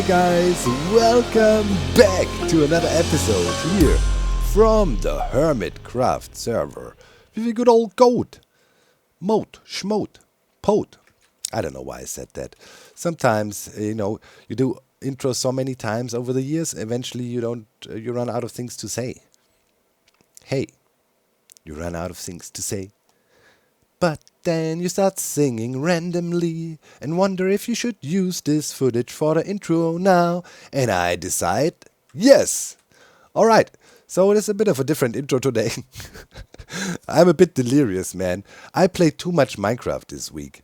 guys, welcome back to another episode here from the Hermitcraft server with a good old goat. Moat, schmoat, poat. I don't know why I said that. Sometimes, you do intros so many times over the years, eventually you run out of things to say. Hey, you run out of things to say. But then you start singing randomly and wonder if you should use this footage for the intro now. And I decide, yes. Alright, so it is a bit of a different intro today. I'm a bit delirious, man. I played too much Minecraft this week.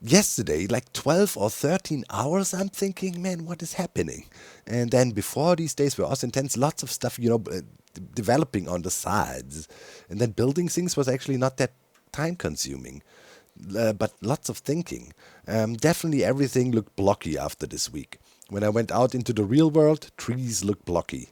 Yesterday, like 12 or 13 hours, I'm thinking, man, what is happening? And then before these days were also intense, lots of stuff, developing on the sides. And then building things was actually not that time consuming, but lots of thinking. Definitely everything looked blocky after this week. When I went out into the real world, trees looked blocky.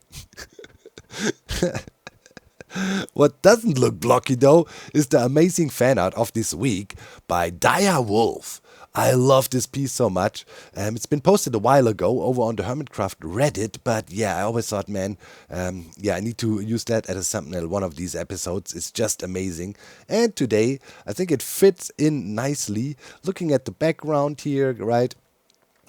What doesn't look blocky though is the amazing fan art of this week by Dire Wolf. I love this piece so much. It's been posted a while ago over on the Hermitcraft Reddit, but yeah, I always thought, man, I need to use that as a thumbnail one of these episodes. It's just amazing. And today, I think it fits in nicely. Looking at the background here, right?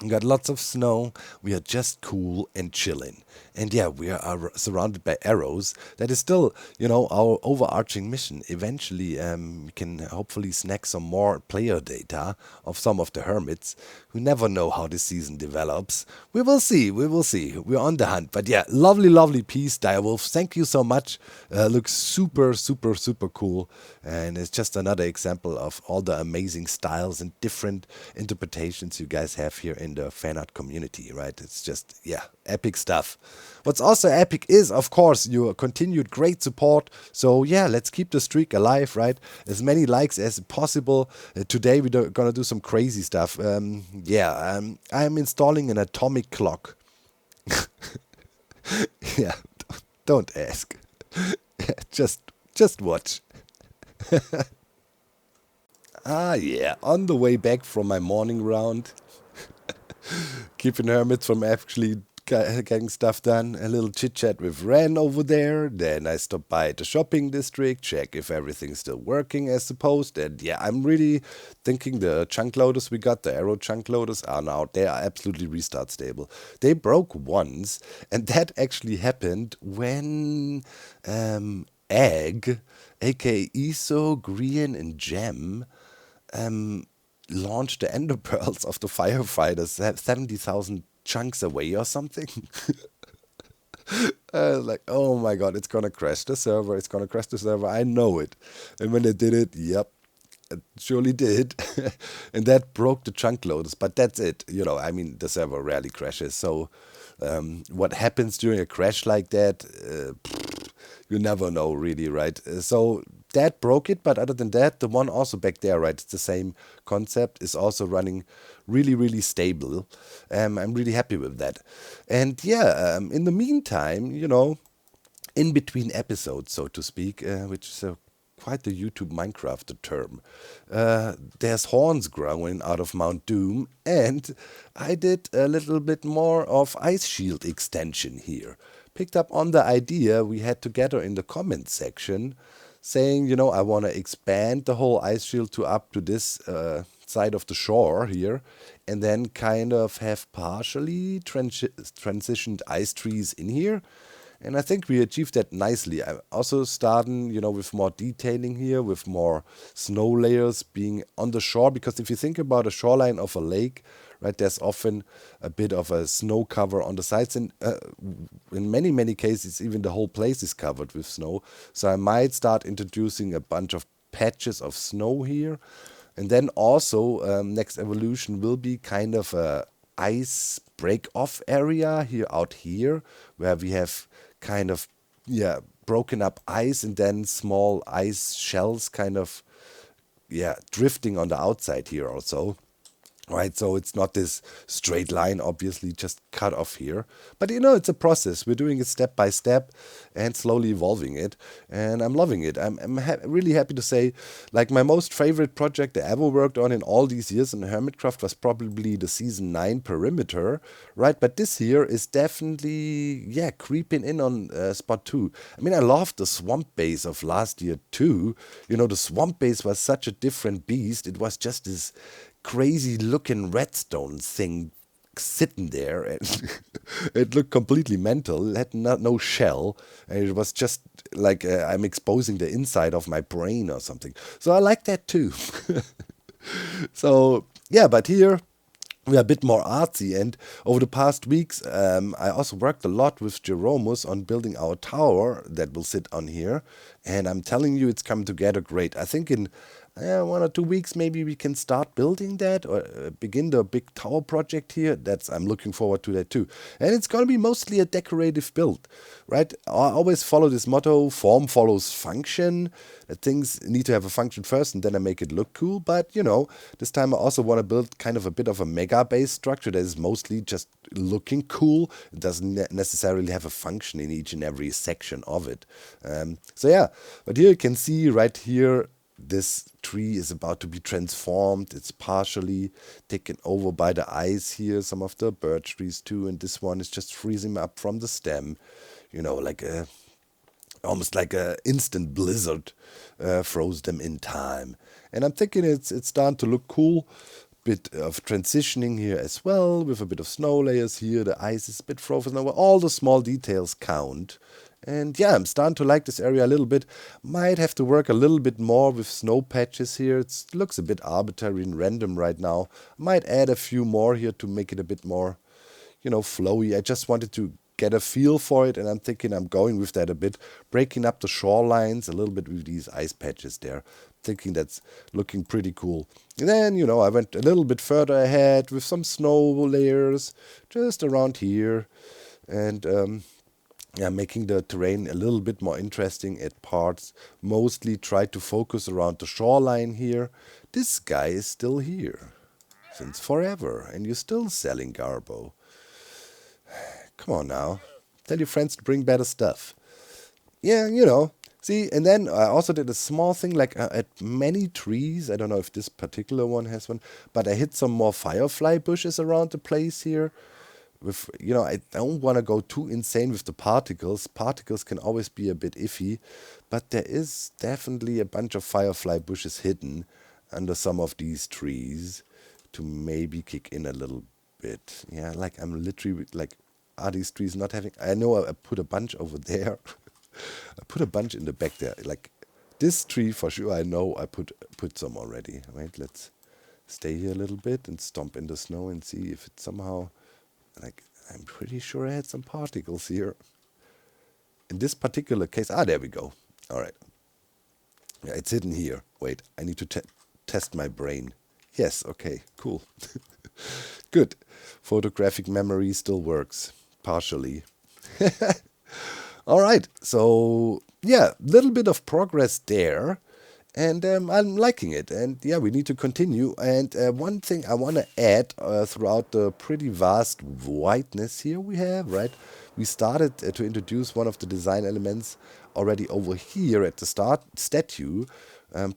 We got lots of snow. We are just cool and chilling. And yeah, we are surrounded by arrows. That is still, our overarching mission. Eventually, we can hopefully snag some more player data of some of the hermits who never know how this season develops. We will see. We're on the hunt. But yeah, lovely, lovely piece, Direwolf. Thank you so much. Looks super, super, super cool. And it's just another example of all the amazing styles and different interpretations you guys have here in the fan art community, right? It's just, epic stuff. What's also epic is, of course, your continued great support. So yeah, let's keep the streak alive, right? As many likes as possible. Today we're gonna do some crazy stuff. I'm installing an atomic clock. Yeah, don't ask. Just watch. On the way back from my morning round, keeping hermits from actually getting stuff done. A little chit-chat with Ren over there. Then I stopped by the shopping district, check if everything's still working as supposed. And yeah, I'm really thinking the chunk loaders we got, the arrow chunk loaders, they are absolutely restart stable. They broke once, and that actually happened when Egg, aka Iso, Green, and Gem, launched the ender pearls of the firefighters 70,000 chunks away or something. Like, oh my god, it's gonna crash the server, I know it. And when they did it, yep, it surely did. And that broke the chunk loaders, but that's it. The server rarely crashes, so what happens during a crash like that, you never know really, right? So that broke it, but other than that, the one also back there, right, it's the same concept, is also running really, really stable. I'm really happy with that. And yeah, in the meantime, in between episodes, so to speak, which is quite the YouTube Minecraft term, there's horns growing out of Mount Doom, and I did a little bit more of Ice Shield extension here. Picked up on the idea we had together in the comment section, saying, I want to expand the whole ice shield to up to this side of the shore here, and then kind of have partially transitioned ice trees in here. And I think we achieved that nicely. I'm also starting, with more detailing here, with more snow layers being on the shore, because if you think about a shoreline of a lake, right, there's often a bit of a snow cover on the sides, and in many, many cases, even the whole place is covered with snow. So I might start introducing a bunch of patches of snow here. And then also, next evolution will be kind of a ice break-off area out here, where we have kind of, broken up ice and then small ice shells kind of, drifting on the outside here also. right? So it's not this straight line, obviously, just cut off here. But you know, it's a process. We're doing it step by step and slowly evolving it. And I'm loving it. I'm really happy to say, like, my most favorite project I ever worked on in all these years in Hermitcraft was probably the season 9 perimeter, right? But this here is definitely, yeah, creeping in on spot 2. I mean, I loved the swamp base of last year too. You know, the swamp base was such a different beast. It was just this crazy looking redstone thing sitting there, and it looked completely mental. It had no shell, and it was just like I'm exposing the inside of my brain or something. So I like that too. So yeah, but here we are a bit more artsy, and over the past weeks I also worked a lot with Jeromus on building our tower that will sit on here, and I'm telling you, it's come together great. I think in 1 or 2 weeks maybe we can start building that, or begin the big tower project here. I'm looking forward to that too, and it's going to be mostly a decorative build, right? I always follow this motto: form follows function. Things need to have a function first, and then I make it look cool. But you know, this time I also want to build kind of a bit of a mega base structure that is mostly just looking cool. It doesn't necessarily have a function in each and every section of it. So yeah, but here you can see right here, this tree is about to be transformed. It's partially taken over by the ice here, some of the birch trees too, and this one is just freezing up from the stem, you know, like a almost like a instant blizzard froze them in time. And I'm thinking it's starting to look cool. Bit of transitioning here as well, with a bit of snow layers here. The ice is a bit frozen over. All the small details count. And yeah, I'm starting to like this area a little bit. Might have to work a little bit more with snow patches here. It looks a bit arbitrary and random right now. Might add a few more here to make it a bit more, you know, flowy. I just wanted to get a feel for it, and I'm thinking I'm going with that a bit, breaking up the shorelines a little bit with these ice patches there. Thinking that's looking pretty cool. And then, you know, I went a little bit further ahead with some snow layers just around here, and yeah, making the terrain a little bit more interesting at parts. Mostly try to focus around the shoreline here. This guy is still here since forever, and you're still selling Garbo. Come on now. Tell your friends to bring better stuff. Yeah, you know. See, and then I also did a small thing like at many trees. I don't know if this particular one has one, but I hit some more firefly bushes around the place here. With, you know, I don't want to go too insane with the particles. Particles can always be a bit iffy, but there is definitely a bunch of firefly bushes hidden under some of these trees to maybe kick in a little bit. Yeah, like I'm literally like, are these trees not having? I know I put a bunch over there. I put a bunch in the back there. Like this tree for sure. I know I put some already. Right? Let's stay here a little bit and stomp in the snow and see if it somehow. Like I'm pretty sure I had some particles here. In this particular case, there we go. All right. Yeah, it's hidden here. Wait, I need to test my brain. Yes. Okay. Cool. Good. Photographic memory still works partially. All right, so yeah, little bit of progress there, and I'm liking it. And yeah, we need to continue. And one thing I want to add throughout the pretty vast whiteness here we have, right? We started to introduce one of the design elements already over here at the start statue,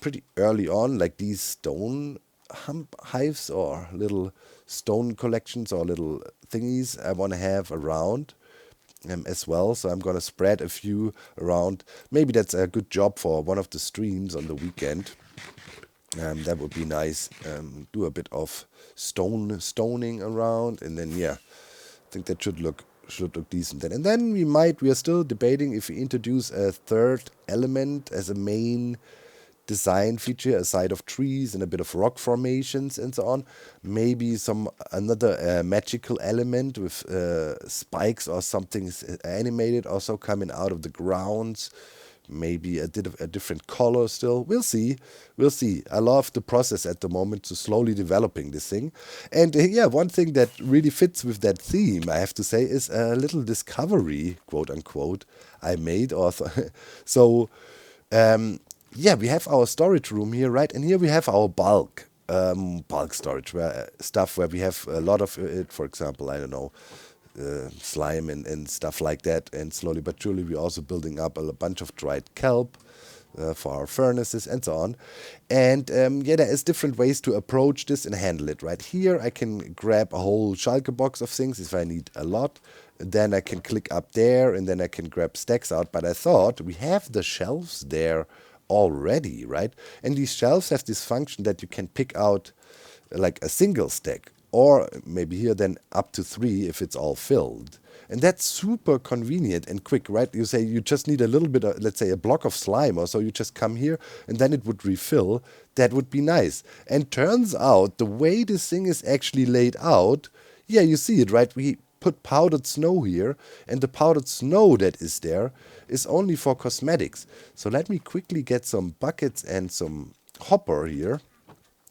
pretty early on, like these stone hives or little stone collections or little thingies I want to have around. As well, so I'm gonna spread a few around. Maybe that's a good job for one of the streams on the weekend. That would be nice. Do a bit of stoning around, and then yeah, I think that should look decent. Then and then we are still debating if we introduce a third element as a main design feature aside of trees and a bit of rock formations and so on. Maybe another magical element with spikes or something animated also coming out of the grounds. Maybe a different color still. We'll see. I love the process at the moment to slowly developing this thing. And yeah, one thing that really fits with that theme, I have to say, is a little discovery, quote unquote, I made. So, yeah, we have our storage room here, right? And here we have our bulk. bulk storage, where stuff where we have a lot of it, for example, I don't know, slime and stuff like that. And slowly but surely we're also building up a bunch of dried kelp for our furnaces and so on. And yeah, there is different ways to approach this and handle it. Right here I can grab a whole shulker box of things if I need a lot. Then I can click up there and then I can grab stacks out. But I thought we have the shelves there already, right? And these shelves have this function that you can pick out like a single stack, or maybe here then up to 3 if it's all filled. And that's super convenient and quick, right? You say you just need a little bit of, let's say, a block of slime or so, you just come here and then it would refill. That would be nice. And turns out the way this thing is actually laid out, yeah, you see it, right? We put powdered snow here, and the powdered snow that is there is only for cosmetics. So let me quickly get some buckets and some hopper here,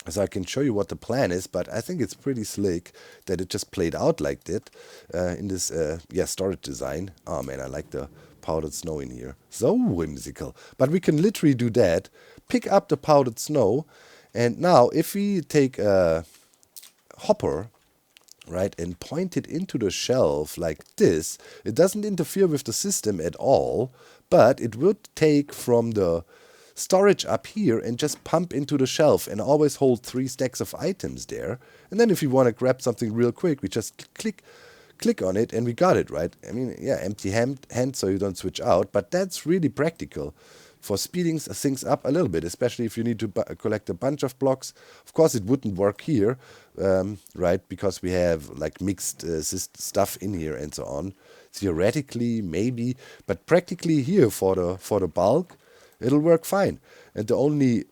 so I can show you what the plan is. But I think it's pretty slick that it just played out like that in this storage design. Oh man, I like the powdered snow in here. So whimsical. But we can literally do that, pick up the powdered snow, and now if we take a hopper, right, and point it into the shelf like this, it doesn't interfere with the system at all, but it would take from the storage up here and just pump into the shelf and always hold 3 stacks of items there. And then if you want to grab something real quick, we just click on it and we got it, right? I mean, yeah, empty hand so you don't switch out, but that's really practical for speeding things up a little bit, especially if you need to collect a bunch of blocks. Of course, it wouldn't work here, right, because we have like mixed stuff in here and so on. Theoretically, maybe, but practically here for the bulk, it'll work fine. And the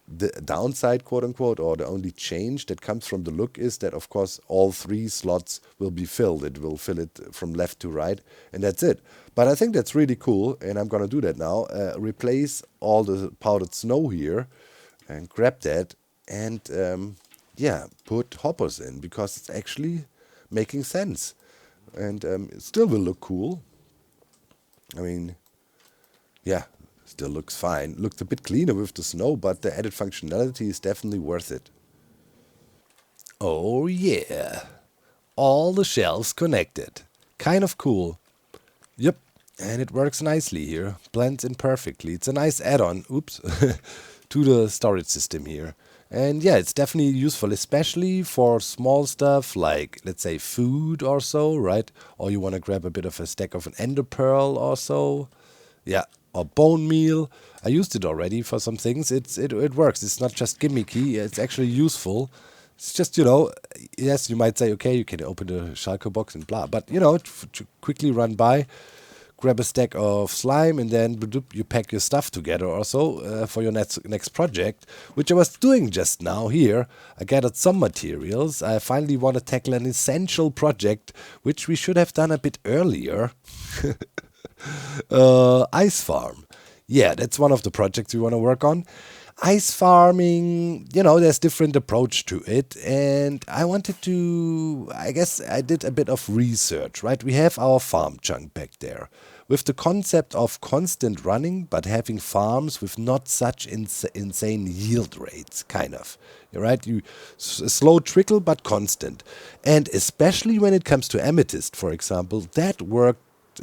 downside, quote unquote, or the only change that comes from the look is that, of course, all 3 slots will be filled. It will fill it from left to right, and that's it. But I think that's really cool, and I'm going to do that now. Replace all the powdered snow here, and grab that, and yeah, put hoppers in, because it's actually making sense. And it still will look cool. I mean, yeah. Still looks fine. Looks a bit cleaner with the snow, but the added functionality is definitely worth it. Oh yeah. All the shelves connected. Kind of cool. Yep. And it works nicely here. Blends in perfectly. It's a nice add-on, oops, to the storage system here. And yeah, it's definitely useful, especially for small stuff like, let's say, food or so, right? Or you want to grab a bit of a stack of an ender pearl or so. Yeah. Or bone meal. I used it already for some things. It works. It's not just gimmicky. It's actually useful. It's just, yes, you might say, okay, you can open the shulker box and blah. But, to quickly run by, grab a stack of slime, and then you pack your stuff together or so for your next project, which I was doing just now here. I gathered some materials. I finally want to tackle an essential project, which we should have done a bit earlier. Ice farm. Yeah, that's one of the projects we want to work on. Ice farming, there's different approach to it, and I guess I did a bit of research, right? We have our farm chunk back there with the concept of constant running, but having farms with not such insane yield rates, kind of. Right? Slow trickle, but constant. And especially when it comes to amethyst, for example, that worked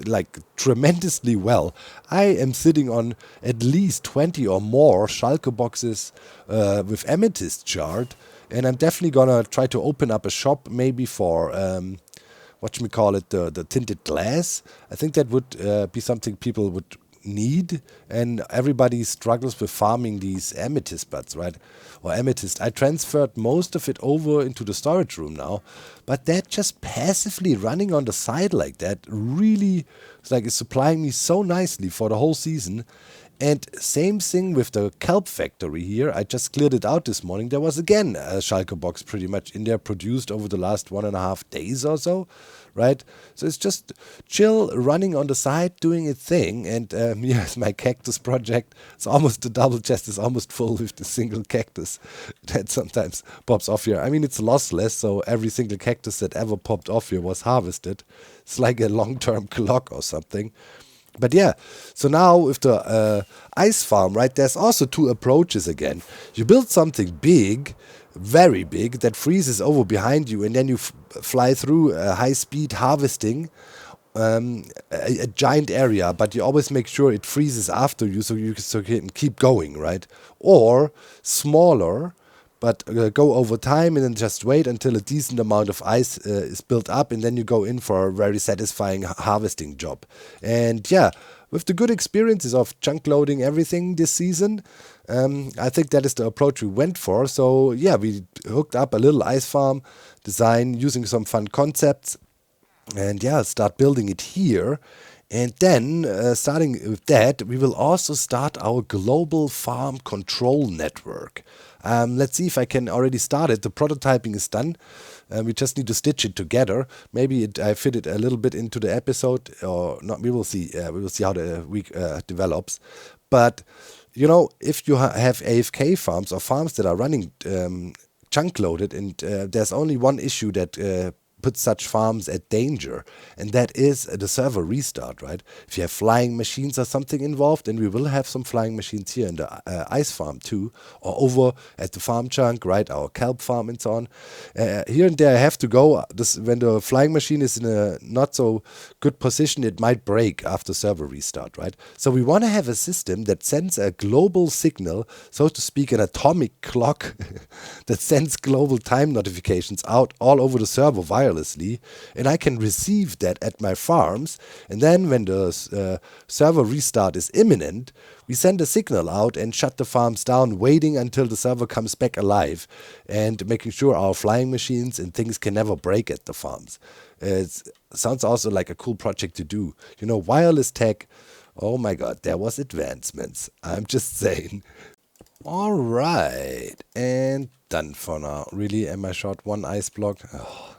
like tremendously well. I am sitting on at least 20 or more shulker boxes with amethyst shard, and I'm definitely gonna try to open up a shop maybe for the tinted glass. I think that would be something people would need, and everybody struggles with farming these amethyst buds, right? Or amethyst. I transferred most of it over into the storage room now, but that just passively running on the side like that really is supplying me so nicely for the whole season. And same thing with the kelp factory here. I just cleared it out this morning. There was again a shulker box pretty much in there, produced over the last 1.5 days or so, right? So it's just chill, running on the side, doing its thing. And yes, my cactus project, it's almost, the double chest is almost full with the single cactus that sometimes pops off here. I mean, it's lossless, so every single cactus that ever popped off here was harvested. It's like a long-term clock or something. But yeah, so now with the ice farm, right, there's also two approaches again. You build something big, very big, that freezes over behind you, and then you fly through high speed harvesting a giant area, but you always make sure it freezes after you so you can keep going, right? Or smaller, but go over time and then just wait until a decent amount of ice is built up, and then you go in for a very satisfying harvesting job. And yeah, with the good experiences of chunk loading everything this season, I think that is the approach we went for. So yeah, we hooked up a little ice farm design using some fun concepts, and yeah, start building it here. And then, starting with that, we will also start our global farm control network. Let's see if I can already start it. The prototyping is done. We just need to stitch it together. Maybe I fit it a little bit into the episode, or not. We will see. We will see how the week develops. But you know, if you have AFK farms or farms that are running chunk loaded, and there's only one issue that put such farms at danger, and that is the server restart, right? If you have flying machines or something involved, and we will have some flying machines here in the ice farm too, or over at the farm chunk, right, our kelp farm and so on. Here and there I have to go. When the flying machine is in a not so good position, it might break after server restart, right? So we want to have a system that sends a global signal, so to speak, an atomic clock that sends global time notifications out all over the server wirelessly, and I can receive that at my farms. And then when the server restart is imminent, we send a signal out and shut the farms down, waiting until the server comes back alive, and making sure our flying machines and things can never break at the farms. It sounds also like a cool project to do. You know, wireless tech, oh my god, there was advancements. I'm just saying. All right, and done for now. Really, am I short one ice block? Oh.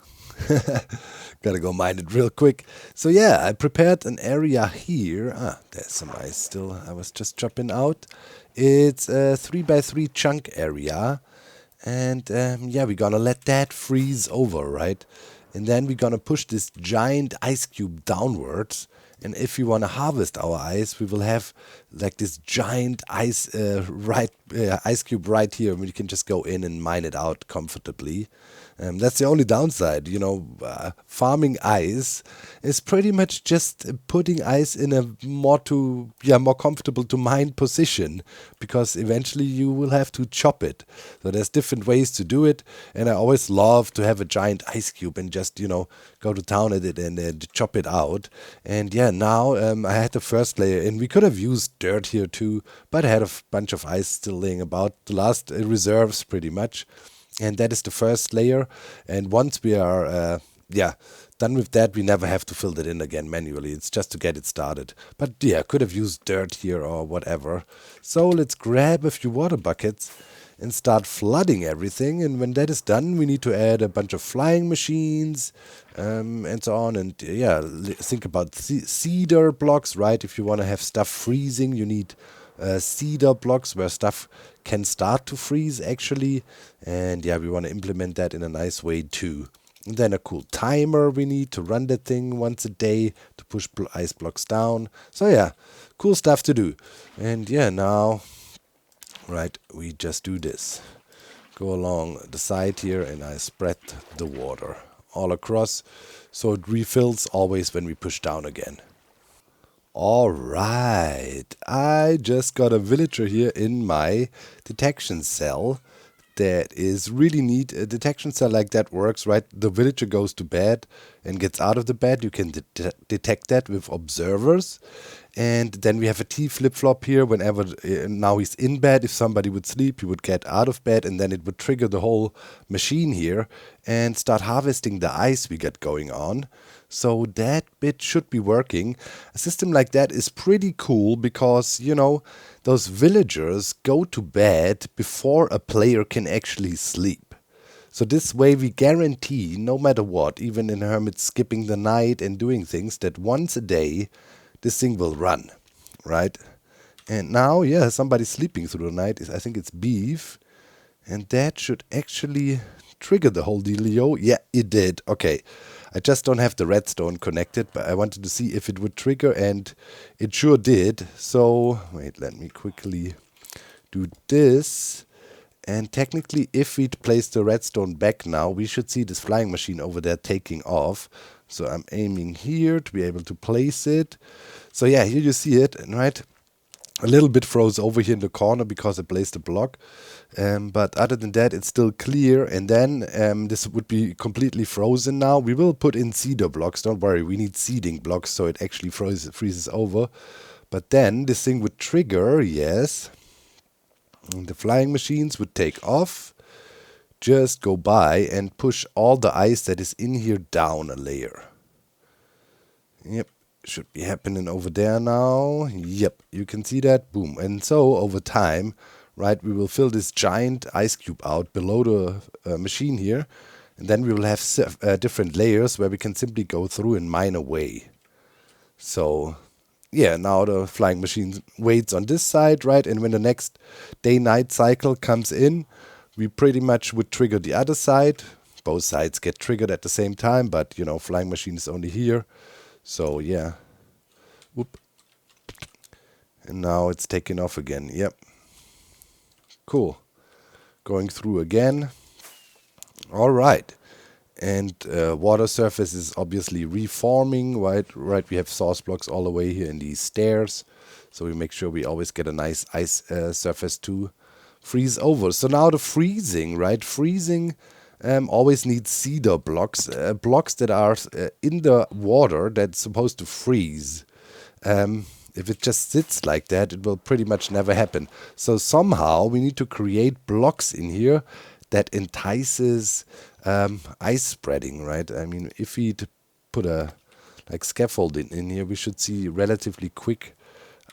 Gotta go mine it real quick. So yeah, I prepared an area here. There's some ice still. I was just chopping out. It's a 3x3 chunk area. And yeah, we're gonna let that freeze over, right? And then we're gonna push this giant ice cube downwards. And if we want to harvest our ice, we will have like this giant ice cube right here. We can just go in and mine it out comfortably. That's the only downside, you know. Farming ice is pretty much just putting ice in a more comfortable to mine position, because eventually you will have to chop it. So there's different ways to do it, and I always love to have a giant ice cube and just, you know, go to town at it and chop it out. And yeah, now I had the first layer in. We could have used dirt here too, but I had a bunch of ice still laying about, the last reserves pretty much. And that is the first layer. And once we are done with that, we never have to fill that in again manually. It's just to get it started. But yeah, could have used dirt here or whatever. So let's grab a few water buckets and start flooding everything. And when that is done, we need to add a bunch of flying machines and so on. And yeah, think about cedar blocks, right? If you want to have stuff freezing, you need cedar blocks where stuff can start to freeze actually. And yeah, we want to implement that in a nice way too. And then a cool timer we need to run that thing once a day to push ice blocks down. So yeah, cool stuff to do. And yeah, now, right, we just do this. Go along the side here and I spread the water all across so it refills always when we push down again. All right, I just got a villager here in my detection cell. That is really neat. A detection cell like that works, right? The villager goes to bed and gets out of the bed. You can detect that with observers. And then we have a T flip-flop here. Whenever now he's in bed, if somebody would sleep, he would get out of bed, and then it would trigger the whole machine here and start harvesting the ice we get going on. So that bit should be working. A system like that is pretty cool because, you know, those villagers go to bed before a player can actually sleep. So this way we guarantee, no matter what, even in Hermit skipping the night and doing things, that once a day this thing will run, right? And now, yeah, somebody's sleeping through the night. I think it's Beef. And that should actually trigger the whole dealio. Yeah, it did. Okay. I just don't have the redstone connected, but I wanted to see if it would trigger, and it sure did. So, wait, let me quickly do this. And technically, if we place the redstone back now, we should see this flying machine over there taking off. So I'm aiming here to be able to place it. So yeah, here you see it, right? A little bit froze over here in the corner because I placed a block. But other than that, it's still clear. And then this would be completely frozen now. We will put in seeder blocks. Don't worry, we need seeding blocks so it actually freezes over. But then this thing would trigger, yes. And the flying machines would take off, just go by and push all the ice that is in here down a layer. Yep, should be happening over there now. Yep, you can see that. Boom. And so over time, right, we will fill this giant ice cube out below the machine here. And then we will have different layers where we can simply go through and mine away. So yeah, now the flying machine waits on this side, right? And when the next day-night cycle comes in, we pretty much would trigger the other side. Both sides get triggered at the same time, but, you know, flying machine is only here. So, yeah. Whoop. And now it's taking off again. Yep. Cool. Going through again. All right. And water surface is obviously reforming, right? We have source blocks all the way here in these stairs. So we make sure we always get a nice ice surface to freeze over. So now the freezing, right? Freezing always needs seeder blocks. Blocks that are in the water that's supposed to freeze. If it just sits like that, it will pretty much never happen. So somehow we need to create blocks in here that entices ice spreading, right? I mean, if we put a scaffolding in here, we should see relatively quick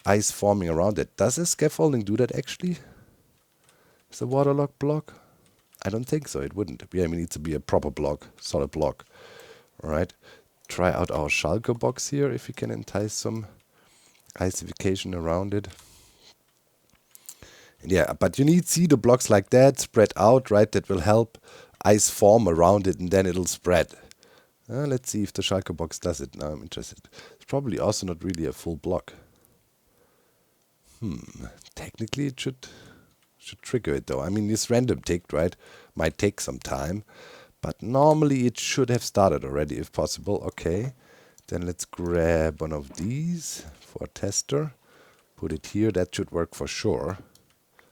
ice forming around it. Does a scaffolding do that actually? Is a waterlogged block? I don't think so. It wouldn't. Yeah, I mean, it needs to be a proper block, solid block. All right. Try out our shulker box here if we can entice some icification around it. Yeah, but you need seeder blocks like that spread out, right? That will help ice form around it, and then it'll spread. Let's see if the shulker box does it. Now I'm interested. It's probably also not really a full block. Technically it should trigger it though. I mean, this random tick, right, might take some time, but normally it should have started already if possible. Okay, then let's grab one of these for a tester. Put it here. That should work for sure.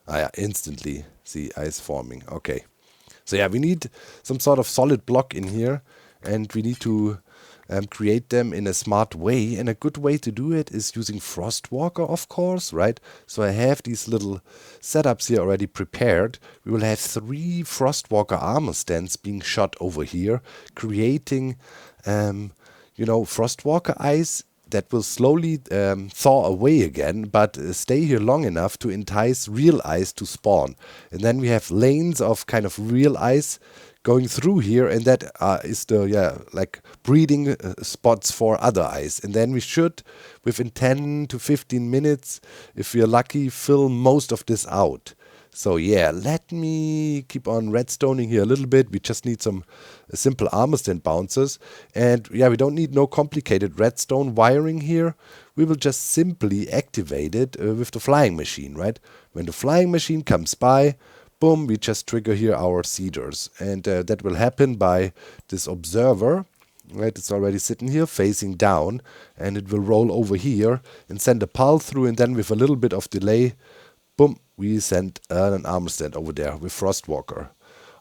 Yeah, instantly see ice forming. Okay. So yeah, we need some sort of solid block in here, and we need to create them in a smart way. And a good way to do it is using Frostwalker, of course, right? So I have these little setups here already prepared. We will have 3 Frostwalker armor stands being shot over here, creating, Frostwalker ice that will slowly thaw away again, but stay here long enough to entice real ice to spawn. And then we have lanes of kind of real ice going through here, and that is the breeding spots for other ice. And then we should, within 10 to 15 minutes, if we are lucky, fill most of this out. So yeah, let me keep on redstoning here a little bit. We just need some simple armor stand bouncers. And yeah, we don't need no complicated redstone wiring here. We will just simply activate it with the flying machine, right? When the flying machine comes by, boom, we just trigger here our seeders. And that will happen by this observer, right? It's already sitting here facing down, and it will roll over here and send a pulse through, and then with a little bit of delay, boom, we send an armor stand over there with Frostwalker.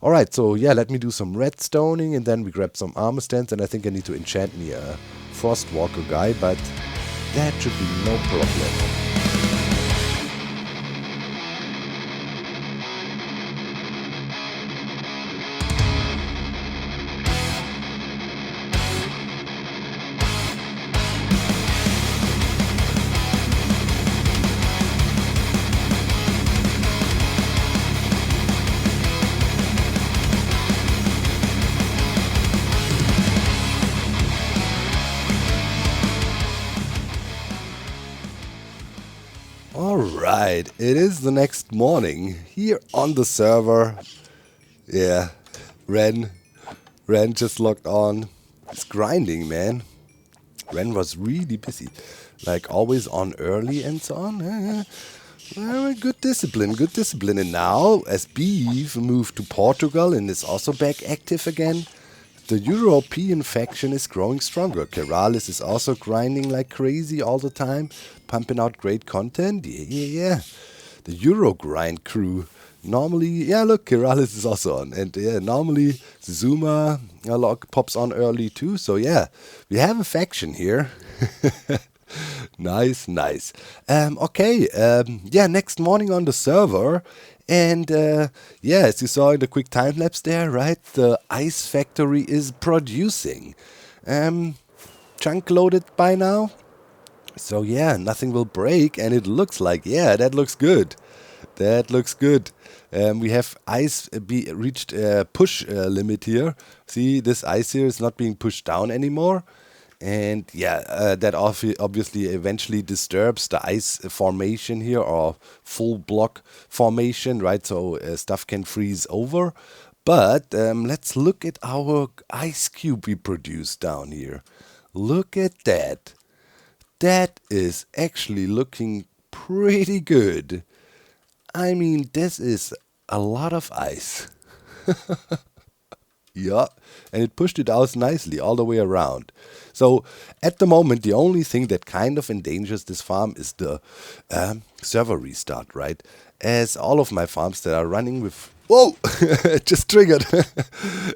Alright, so yeah, let me do some redstoning, and then we grab some armor stands, and I think I need to enchant me a Frostwalker guy, but that should be no problem. Alright, it is the next morning here on the server. Yeah, Ren just logged on. It's grinding, man. Ren was really busy. Like always on early and so on. Very good discipline, good discipline. And now, as Beef moved to Portugal and is also back active again, the European faction is growing stronger. Keralis is also grinding like crazy all the time, pumping out great content. Yeah. The Euro grind crew. Normally, yeah, look, Keralis is also on. And yeah, normally Zuma pops on early too. So yeah, we have a faction here. Nice, nice. Okay, yeah, next morning on the server. And yeah, as you saw in the quick time lapse there, right? The ice factory is producing. Chunk loaded by now. So yeah, nothing will break, and it looks like, yeah, that looks good. That looks good. We have ice reached push limit here. See, this ice here is not being pushed down anymore. And yeah, that obviously eventually disturbs the ice formation here, or full block formation, right? So stuff can freeze over. But let's look at our ice cube we produced down here. Look at that. That is actually looking pretty good. I mean, this is a lot of ice. Yeah, and it pushed it out nicely all the way around. So at the moment, the only thing that kind of endangers this farm is the server restart, right? As all of my farms that are running with... Whoa! It just triggered.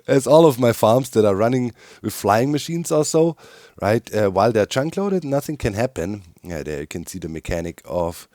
As all of my farms that are running with flying machines or so, right? While they're chunk loaded, nothing can happen. Yeah, there you can see the mechanic of...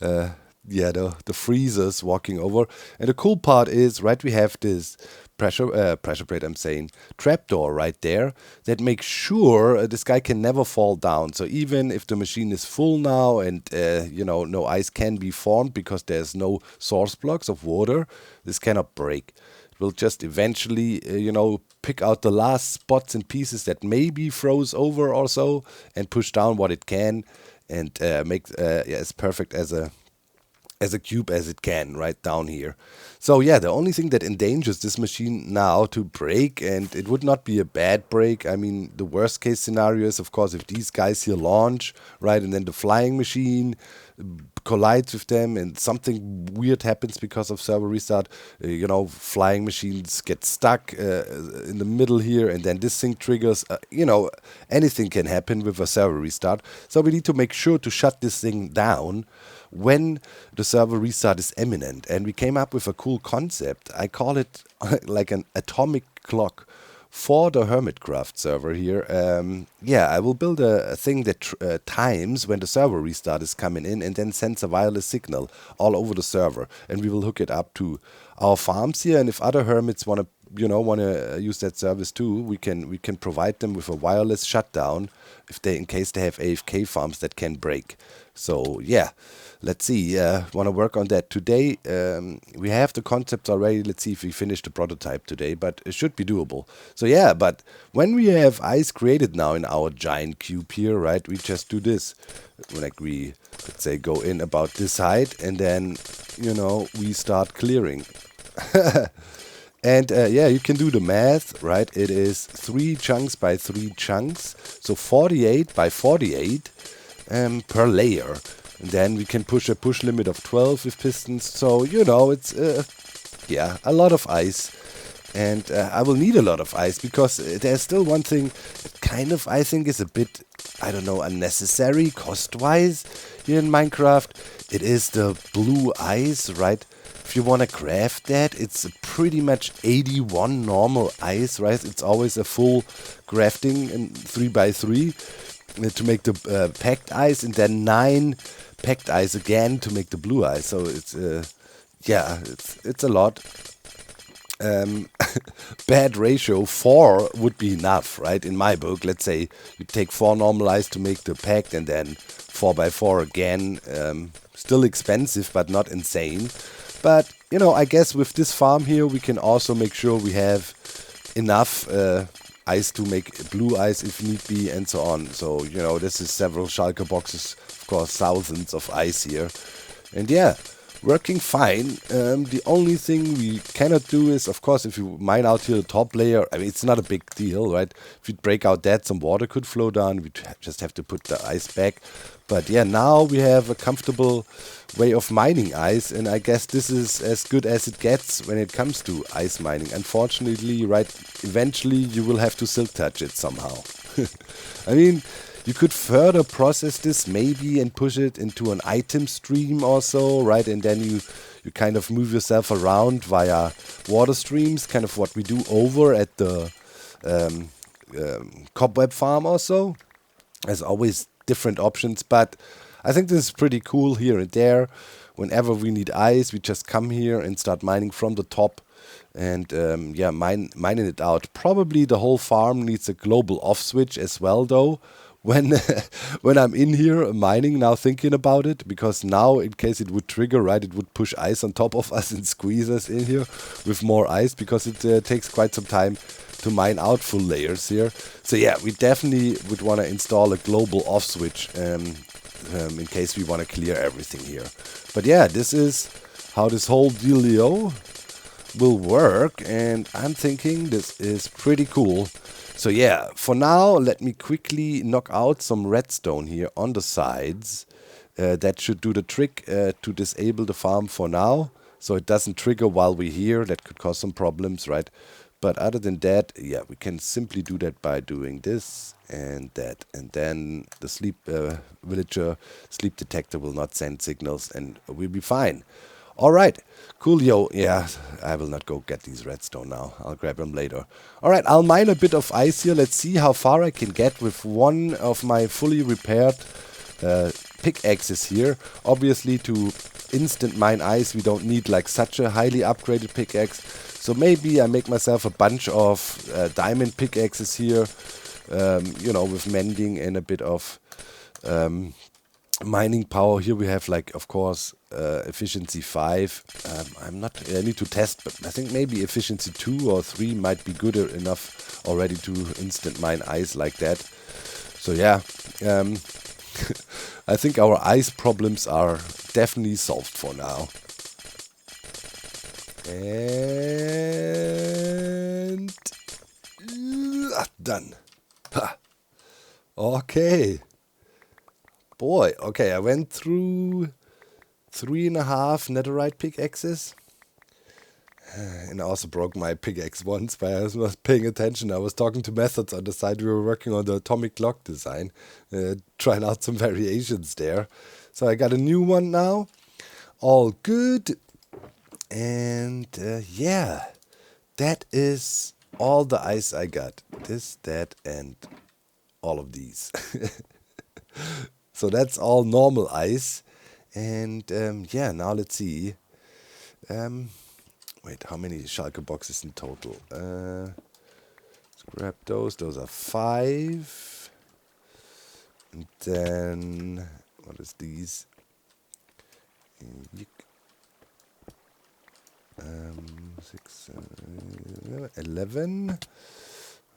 yeah, the freezers walking over. And the cool part is, right, we have this pressure plate, I'm saying, trapdoor right there that makes sure this guy can never fall down. So even if the machine is full now and, you know, no ice can be formed because there's no source blocks of water, this cannot break. It will just eventually, you know, pick out the last spots and pieces that maybe froze over or so and push down what it can and make as perfect as a cube as it can right down here. So yeah, the only thing that endangers this machine now to break, and it would not be a bad break. I mean, the worst case scenario is, of course, if these guys here launch, right, and then the flying machine collides with them and something weird happens because of server restart, you know, flying machines get stuck in the middle here, and then this thing triggers, you know, anything can happen with a server restart. So we need to make sure to shut this thing down when the server restart is imminent. And we came up with a cool concept. I call it like an atomic clock for the Hermitcraft server here. Yeah, I will build a thing that times when the server restart is coming in and then sends a wireless signal all over the server. And we will hook it up to our farms here. And if other hermits want to use that service too, we can provide them with a wireless shutdown in case they have AFK farms that can break. So yeah, let's see. Want to work on that today. We have the concepts already. Let's see if we finish the prototype today, but it should be doable. So yeah, but when we have ice created now in our giant cube here, right, we just do this. Like we, let's say, go in about this height, and then, you know, we start clearing. And yeah, you can do the math, right? It is 3 chunks by 3 chunks, so 48 by 48 per layer. And then we can push a push limit of 12 with pistons. So, you know, it's, yeah, a lot of ice. And I will need a lot of ice because there's still one thing that kind of, I think, is a bit, I don't know, unnecessary cost-wise here in Minecraft. It is the blue ice, right? If you want to craft that, it's pretty much 81 normal ice, right? It's always a full crafting in 3x3 to make the packed ice, and then 9 packed ice again to make the blue ice. So it's, yeah, it's a lot. Bad ratio, 4 would be enough, right? In my book, let's say you take 4 normal ice to make the packed, and then 4x4 again. Still expensive, but not insane. But, you know, I guess with this farm here, we can also make sure we have enough ice to make blue ice if need be, and so on. So, you know, this is several shulker boxes, of course, thousands of ice here. And yeah, working fine. The only thing we cannot do is, of course, if you mine out here the top layer, I mean, it's not a big deal, right? If you break out that, some water could flow down. We just have to put the ice back. But yeah, now we have a comfortable way of mining ice, and I guess this is as good as it gets when it comes to ice mining. Unfortunately, right, eventually you will have to silk touch it somehow. I mean, you could further process this maybe and push it into an item stream or so, right? And then you kind of move yourself around via water streams, kind of what we do over at the cobweb farm or so. There's always different options, but I think this is pretty cool here and there. Whenever we need ice, we just come here and start mining from the top and yeah, mining it out. Probably the whole farm needs a global off switch as well, though. When I'm in here mining now, thinking about it, because now in case it would trigger, right, it would push ice on top of us and squeeze us in here with more ice, because it takes quite some time to mine out full layers here. So yeah, we definitely would want to install a global off switch in case we want to clear everything here. But yeah, this is how this whole dealio will work, and I'm thinking this is pretty cool. So yeah, for now, let me quickly knock out some redstone here on the sides. That should do the trick to disable the farm for now, so it doesn't trigger while we're here. That could cause some problems, right? But other than that, yeah, we can simply do that by doing this and that. And then the sleep villager sleep detector will not send signals and we'll be fine. All right, coolio. Yeah, I will not go get these redstone now. I'll grab them later. All right, I'll mine a bit of ice here. Let's see how far I can get with one of my fully repaired pickaxes here. Obviously, to instant mine ice, we don't need like such a highly upgraded pickaxe. So maybe I make myself a bunch of diamond pickaxes here, you know, with mending and a bit of mining power. Here we have, like, of course, efficiency 5. I need to test, but I think maybe efficiency 2 or 3 might be good enough already to instant mine ice like that. So yeah, I think our ice problems are definitely solved for now. And done. Ha. Okay. Boy, okay, I went through 3.5 netherite pickaxes. And I also broke my pickaxe once, but I was not paying attention. I was talking to Methods on the side. We were working on the atomic clock design, trying out some variations there. So I got a new one now. All good. And yeah, that is all the ice I got. This, that, and all of these. So that's all normal ice. And yeah, now let's see. Wait, how many shulker boxes in total? Let's grab those. Those are 5. And then, what is these? 6, 11.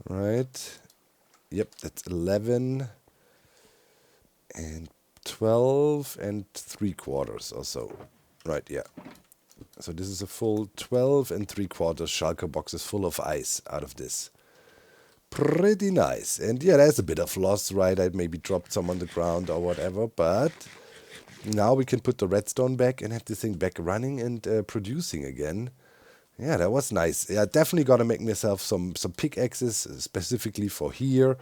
Right. Yep, that's 11. And 12 and 3/4 or so. Right, yeah. So this is a full 12 and 3/4 shulker boxes full of ice out of this. Pretty nice. And yeah, there's a bit of loss, right? I maybe dropped some on the ground or whatever, but now we can put the redstone back and have this thing back running and producing again. Yeah, that was nice. Yeah, definitely got to make myself some pickaxes specifically for here.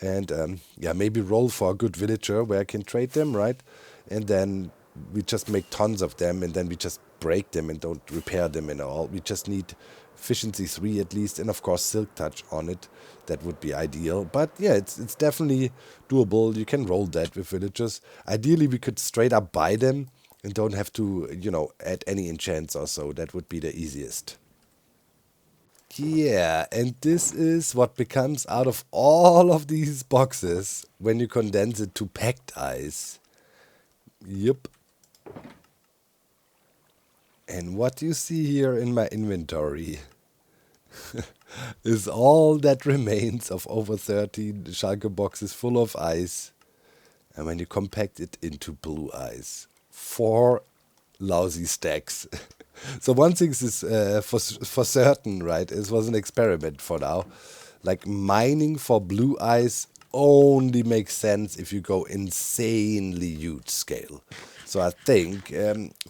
And yeah, maybe roll for a good villager where I can trade them, right? And then we just make tons of them and then we just break them and don't repair them and all. We just need efficiency 3 at least, and of course silk touch on it. That would be ideal. But yeah, it's definitely doable. You can roll that with villagers. Ideally, we could straight up buy them and don't have to, you know, add any enchants or so. That would be the easiest. Yeah, and this is what becomes out of all of these boxes when you condense it to packed ice. Yep. And what you see here in my inventory is all that remains of over 13 shulker boxes full of ice. And when you compact it into blue ice for lousy stacks. So one thing is for certain, right? It was an experiment for now. Like mining for blue ice only makes sense if you go insanely huge scale. So I think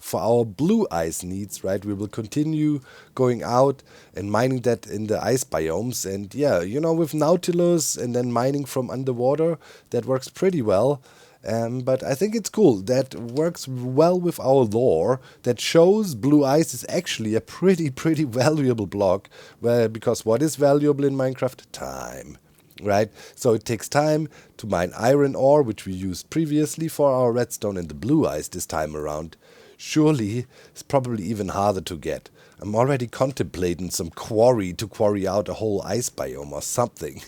for our blue ice needs, right, we will continue going out and mining that in the ice biomes. And yeah, you know, with Nautilus and then mining from underwater, that works pretty well. But I think it's cool. That works well with our lore. That shows blue ice is actually a pretty valuable block. Because what is valuable in Minecraft? Time. Right? So it takes time to mine iron ore, which we used previously for our redstone and the blue ice this time around. Surely it's probably even harder to get. I'm already contemplating some quarry to quarry out a whole ice biome or something.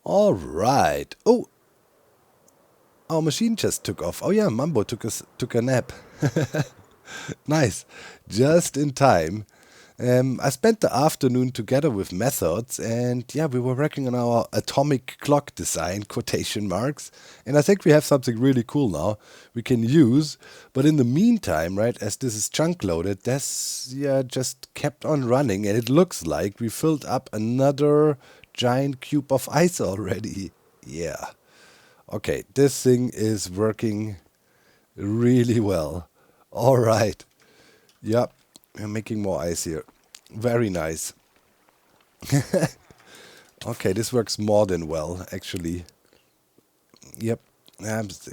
Alright. Oh, our machine just took off. Oh yeah, Mambo took a nap. Nice. Just in time. I spent the afternoon together with Methods, and yeah, we were working on our atomic clock design, quotation marks, and I think we have something really cool now we can use. But in the meantime, right, as this is chunk loaded, this just kept on running, and it looks like we filled up another giant cube of ice already. Yeah. Okay, this thing is working really well. All right. Yep, we're making more ice here. Very nice. Okay, this works more than well, actually. Yep.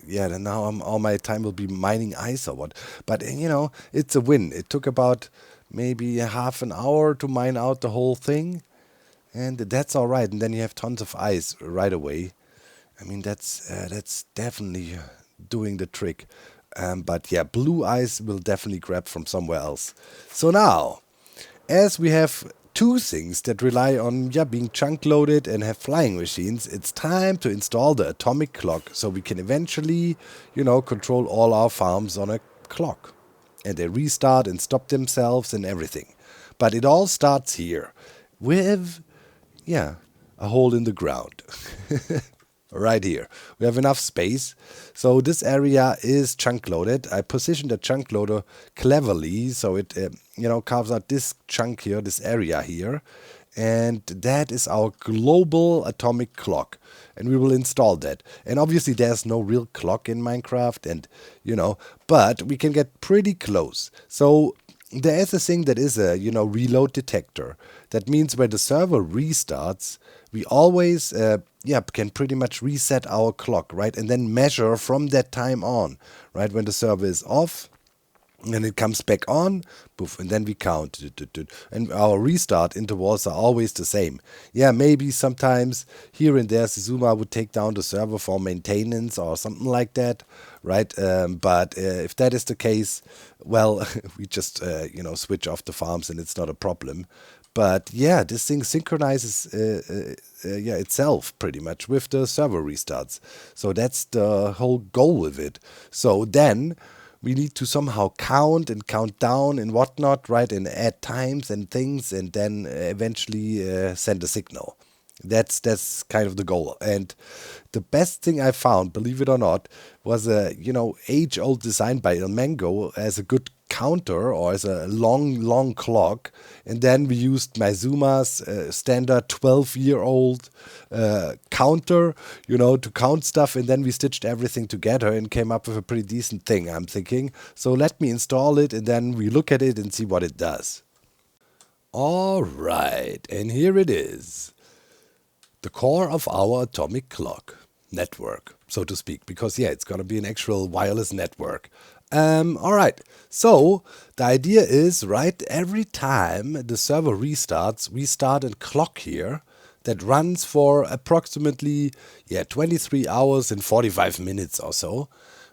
Yeah, then now all my time will be mining ice or what. But, you know, it's a win. It took about maybe half an hour to mine out the whole thing. And that's all right. And then you have tons of ice right away. I mean, that's definitely doing the trick. But yeah, blue ice will definitely grab from somewhere else. So now, as we have two things that rely on being chunk loaded and have flying machines, it's time to install the atomic clock so we can eventually, you know, control all our farms on a clock. And they restart and stop themselves and everything. But it all starts here with, a hole in the ground. Right here. We have enough space. So this area is chunk loaded. I positioned the chunk loader cleverly so it, carves out this chunk here, this area here. And that is our global atomic clock. And we will install that. And obviously there's no real clock in Minecraft and, but we can get pretty close. So there is a thing that is a, reload detector. That means when the server restarts, we always, can pretty much reset our clock, right? And then measure from that time on, right? When the server is off, and it comes back on, poof, and then we count. And our restart intervals are always the same. Yeah, maybe sometimes here and there Zizuma would take down the server for maintenance or something like that, right? But if that is the case, well, we just, switch off the farms and it's not a problem. But yeah, this thing synchronizes itself pretty much with the server restarts. So that's the whole goal with it. So then we need to somehow count and count down and whatnot, right? And add times and things and then eventually send a signal. That's kind of the goal. And the best thing I found, believe it or not, was a age-old design by El Mango as a good counter or as a long clock. And then we used Myzuma's standard 12-year-old counter, to count stuff. And then we stitched everything together and came up with a pretty decent thing, I'm thinking. So let me install it and then we look at it and see what it does. All right, and here it is. The core of our atomic clock network, so to speak, because it's going to be an actual wireless network. All right, so the idea is, right, every time the server restarts, we start a clock here that runs for approximately 23 hours and 45 minutes or so,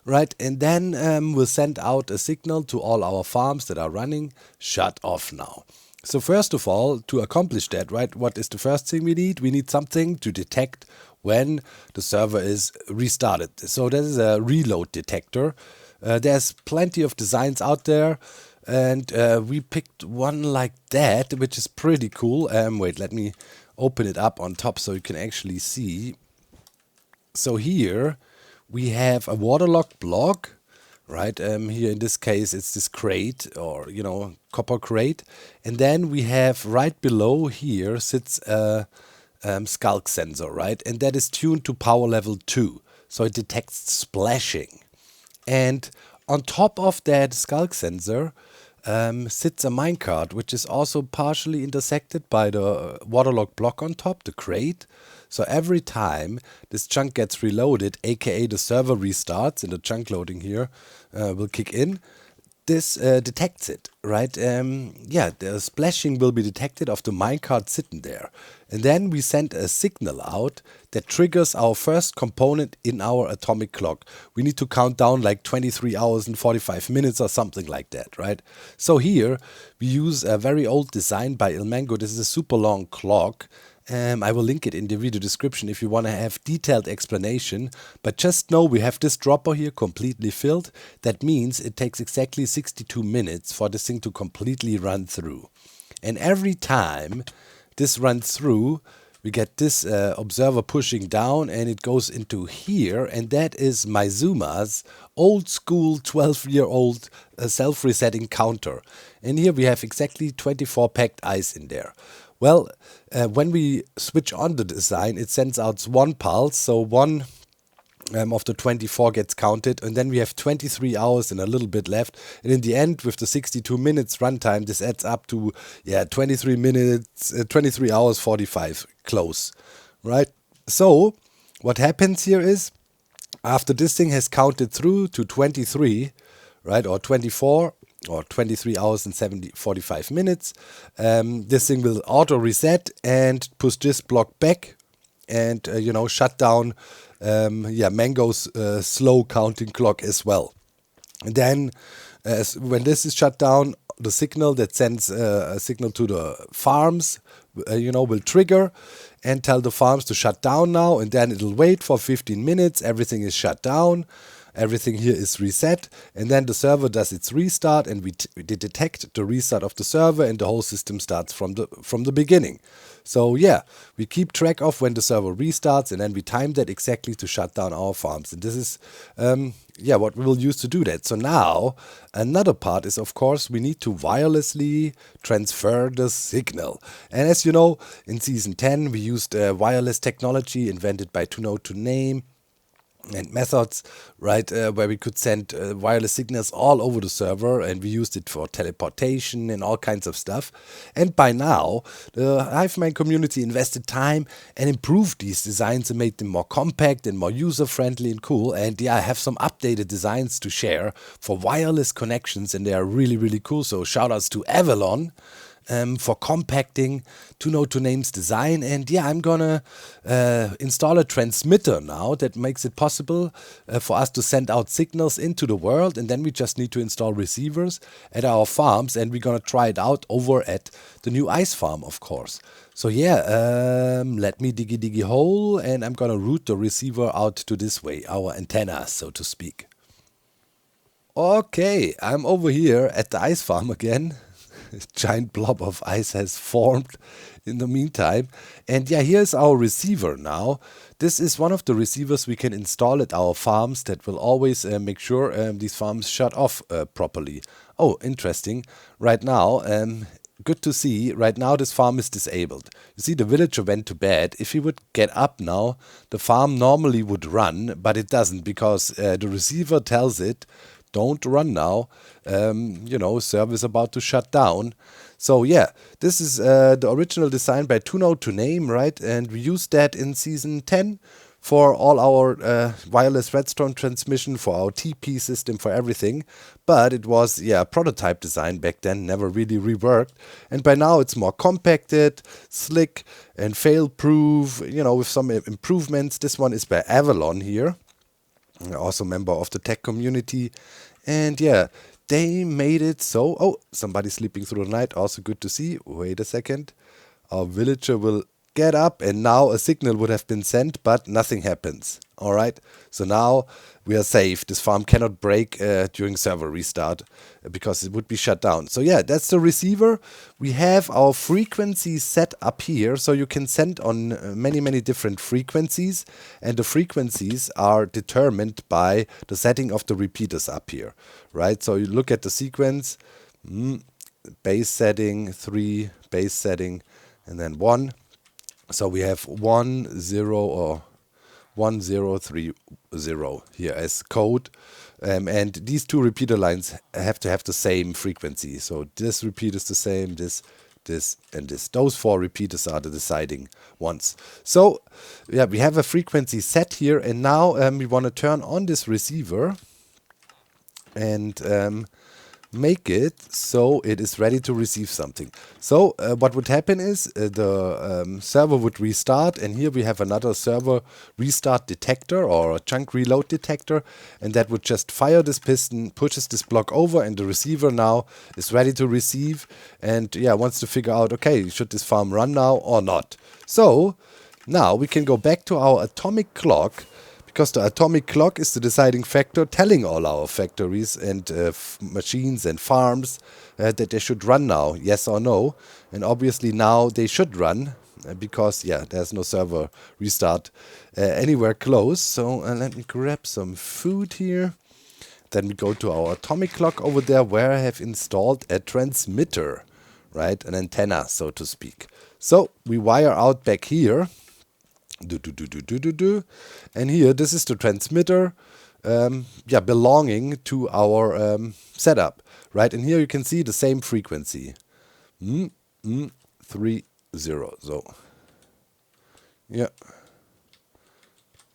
right? And then we'll send out a signal to all our farms that are running, shut off now. So first of all, to accomplish that, right, what is the first thing we need? We need something to detect when the server is restarted. So that is a reload detector. There's plenty of designs out there, and we picked one like that, which is pretty cool. Wait, let me open it up on top so you can actually see. So here we have a waterlogged block, right? Here in this case, it's this crate, or copper crate, and then we have right below here sits a skulk sensor, right? And that is tuned to power level 2, so it detects splashing. And on top of that skulk sensor sits a minecart, which is also partially intersected by the waterlogged block on top, the crate. So every time this chunk gets reloaded, aka the server restarts and the chunk loading here will kick in, this detects it, right? Yeah, the splashing will be detected of the minecart sitting there. And then we send a signal out that triggers our first component in our atomic clock. We need to count down like 23 hours and 45 minutes or something like that, right? So here we use a very old design by Ilmango. This is a super long clock. I will link it in the video description if you want to have detailed explanation. But just know we have this dropper here completely filled. That means it takes exactly 62 minutes for this thing to completely run through. And every time this runs through, we get this observer pushing down and it goes into here. And that is Maizuma's old school 12-year-old self-resetting counter. And here we have exactly 24 packed ice in there. Well, when we switch on the design, it sends out one pulse, so one of the 24 gets counted, and then we have 23 hours and a little bit left. And in the end, with the 62 minutes runtime, this adds up to 23 minutes, 23 hours 45 close, right? So what happens here is, after this thing has counted through to 23, right, or 24. Or 23 hours and 45 minutes. This thing will auto reset and push this block back and, shut down Mango's slow counting clock as well. And then when this is shut down, the signal that sends a signal to the farms, will trigger and tell the farms to shut down now. And then it'll wait for 15 minutes. Everything is shut down. Everything here is reset, and then the server does its restart, and we detect the restart of the server, and the whole system starts from the beginning. So yeah, we keep track of when the server restarts, and then we time that exactly to shut down our farms. And this is what we will use to do that. So now another part is, of course, we need to wirelessly transfer the signal. And as you know, in season 10 we used wireless technology invented by To Know To Name and methods, right, where we could send wireless signals all over the server, and we used it for teleportation and all kinds of stuff. And by now, the Hiveman community invested time and improved these designs and made them more compact and more user-friendly and cool. And I have some updated designs to share for wireless connections, and they are really, really cool. So shout-outs to Avalon for compacting To Know To Name's design. And I'm gonna install a transmitter now that makes it possible for us to send out signals into the world, and then we just need to install receivers at our farms, and we're gonna try it out over at the new ice farm, of course. So let me diggy hole, and I'm gonna route the receiver out to this way, our antenna, so to speak. Okay, I'm over here at the ice farm again. A giant blob of ice has formed in the meantime. And here's our receiver now. This is one of the receivers we can install at our farms that will always make sure these farms shut off properly. Oh, interesting. Right now, good to see, right now this farm is disabled. You see, the villager went to bed. If he would get up now, the farm normally would run, but it doesn't, because the receiver tells it, don't run now, server is about to shut down. So this is the original design by To Know To Name, right? And we used that in season 10 for all our wireless redstone transmission, for our TP system, for everything. But it was, a prototype design back then, never really reworked. And by now it's more compacted, slick, and fail-proof, with some improvements. This one is by Avalon here, also member of the tech community. And they made it so... Oh, somebody sleeping through the night, also good to see. Wait a second. Our villager will get up, and now a signal would have been sent, but nothing happens. All right, so now we are safe. This farm cannot break during server restart because it would be shut down. So yeah, that's the receiver. We have our frequencies set up here, so you can send on many different frequencies, and the frequencies are determined by the setting of the repeaters up here, right? So you look at the sequence, base setting, 3, base setting, and then 1. So we have 1, 0, or 1030 here as code, and these two repeater lines have to have the same frequency. So this repeater is the same, this, and this. Those 4 repeaters are the deciding ones. So yeah, we have a frequency set here, and now we want to turn on this receiver and make it so it is ready to receive something. So what would happen is the server would restart, and here we have another server restart detector or a chunk reload detector, and that would just fire this piston, pushes this block over, and the receiver now is ready to receive, and yeah, wants to figure out, okay, should this farm run now or not? So now we can go back to our atomic clock, because the atomic clock is the deciding factor telling all our factories and machines and farms that they should run now, yes or no. And obviously now they should run because, yeah, there's no server restart anywhere close. So let me grab some food here. Then we go to our atomic clock over there, where I have installed a transmitter, right? An antenna, so to speak. So we wire out back here. And here, this is the transmitter, yeah, belonging to our setup, right? And here you can see the same frequency, 30. So yeah,